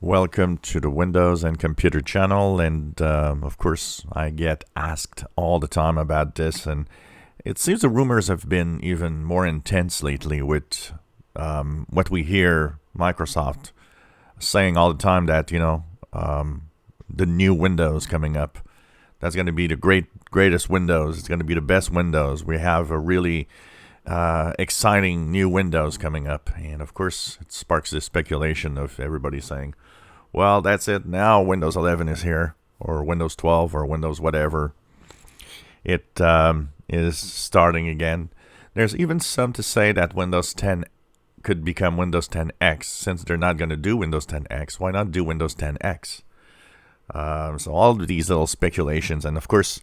Welcome to the Windows and Computer channel, and of course I get asked all the time about this, and it seems the rumors have been even more intense lately with what we hear Microsoft saying all the time that, the new Windows coming up, that's going to be the greatest Windows, it's going to be the best Windows. We have a really exciting new Windows coming up, and of course it sparks this speculation of everybody saying, well, that's it, now Windows 11 is here, or Windows 12, or Windows whatever. It is starting again. There's even some to say that Windows 10 could become Windows 10X. Since they're not going to do Windows 10X, why not do Windows 10X? So all of these little speculations, and of course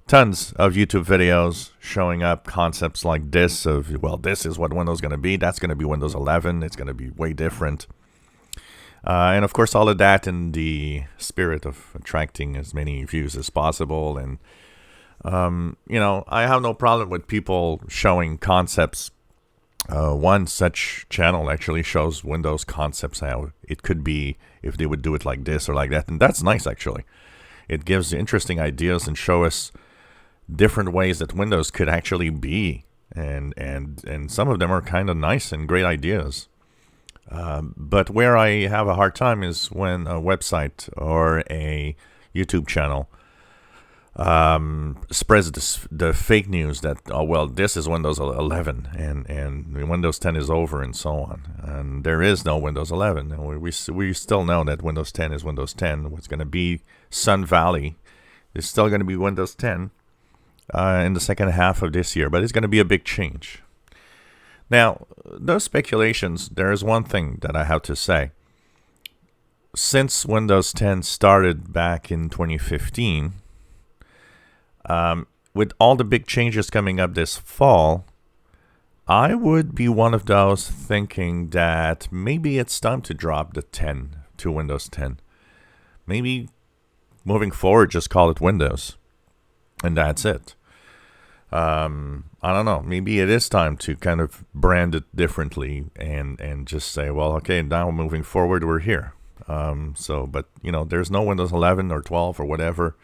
tons of YouTube videos showing up concepts like this of, well, this is what Windows is going to be. That's going to be Windows 11. It's going to be way different. And of course, all of that in the spirit of attracting as many views as possible. And, I have no problem with people showing concepts. One such channel actually shows Windows concepts, how it could be if they would do it like this or like that. And that's nice, actually. It gives interesting ideas and show us different ways that Windows could actually be. And some of them are kind of nice and great ideas. But where I have a hard time is when a website or a YouTube channel spreads the fake news that, oh, well, this is Windows 11 and Windows 10 is over and so on. And there is no Windows 11. And we still know that Windows 10 is Windows 10. What's going to be Sun Valley is still going to be Windows 10 in the second half of this year. But it's going to be a big change. Now, those speculations, there is one thing that I have to say. Since Windows 10 started back in 2015, with all the big changes coming up this fall, I would be one of those thinking that maybe it's time to drop the 10 to Windows 10. Maybe moving forward, just call it Windows, and that's it. I don't know. Maybe it is time to kind of brand it differently and just say, well, okay, now moving forward, we're here. But there's no Windows 11 or 12 or whatever.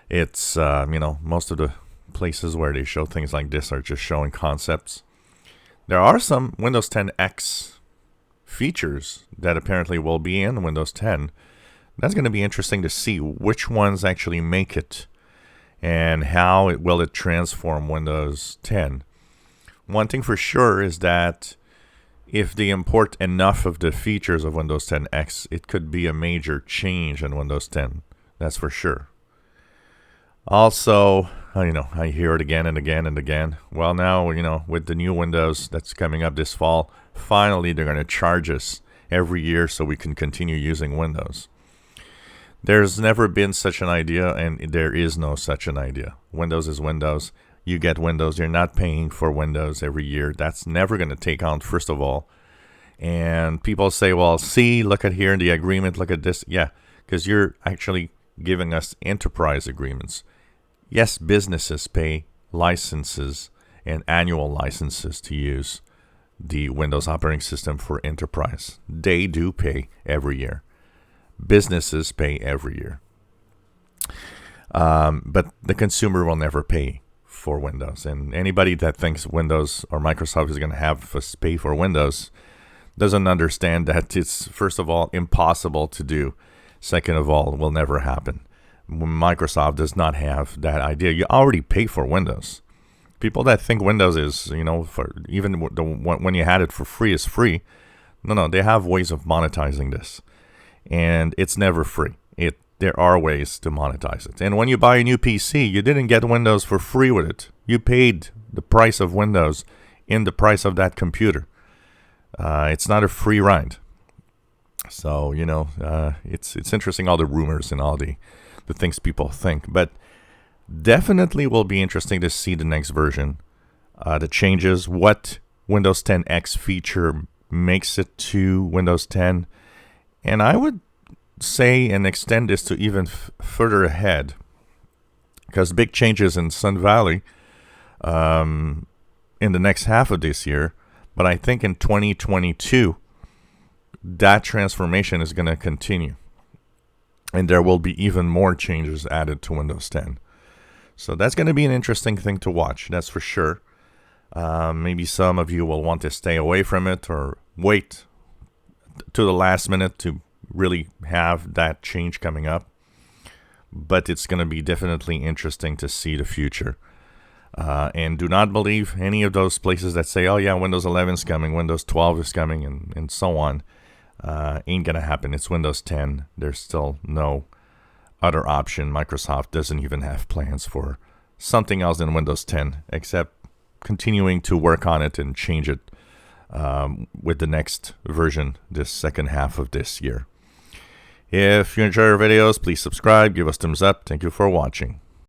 It's, most of the places where they show things like this are just showing concepts. There are some Windows 10X features that apparently will be in Windows 10. That's going to be interesting to see which ones actually make it. And how will it transform Windows 10? One thing for sure is that if they import enough of the features of Windows 10X, it could be a major change in Windows 10. That's for sure. Also, I hear it again and again and again. Well, now, with the new Windows that's coming up this fall, finally they're going to charge us every year so we can continue using Windows. There's never been such an idea, and there is no such an idea. Windows is Windows. You get Windows. You're not paying for Windows every year. That's never going to take on, first of all. And people say, well, see, look at here in the agreement, look at this. Yeah, because you're actually giving us enterprise agreements. Yes, businesses pay licenses and annual licenses to use the Windows operating system for enterprise. They do pay every year. Businesses pay every year. But the consumer will never pay for Windows. And anybody that thinks Windows or Microsoft is going to have us pay for Windows doesn't understand that it's, first of all, impossible to do. Second of all, will never happen. Microsoft does not have that idea. You already pay for Windows. People that think Windows is, for even when you had it for free is free. No, they have ways of monetizing this. And it's never free. There are ways to monetize it. And when you buy a new PC, you didn't get Windows for free with it. You paid the price of Windows in the price of that computer. It's not a free ride. So, it's interesting, all the rumors and all the things people think. But definitely will be interesting to see the next version. The changes, what Windows 10X feature makes it to Windows 10. And I would say and extend this to even further ahead, because big changes in Sun Valley in the next half of this year. But I think in 2022, that transformation is going to continue. And there will be even more changes added to Windows 10. So that's going to be an interesting thing to watch, that's for sure. Maybe some of you will want to stay away from it or wait to the last minute to really have that change coming up. But it's going to be definitely interesting to see the future. And do not believe any of those places that say, oh yeah, Windows 11 is coming, Windows 12 is coming, and so on. Ain't going to happen. It's Windows 10. There's still no other option. Microsoft doesn't even have plans for something else than Windows 10, except continuing to work on it and change it with the next version this second half of this year. If you enjoy our videos, please subscribe, give us thumbs up. Thank you for watching.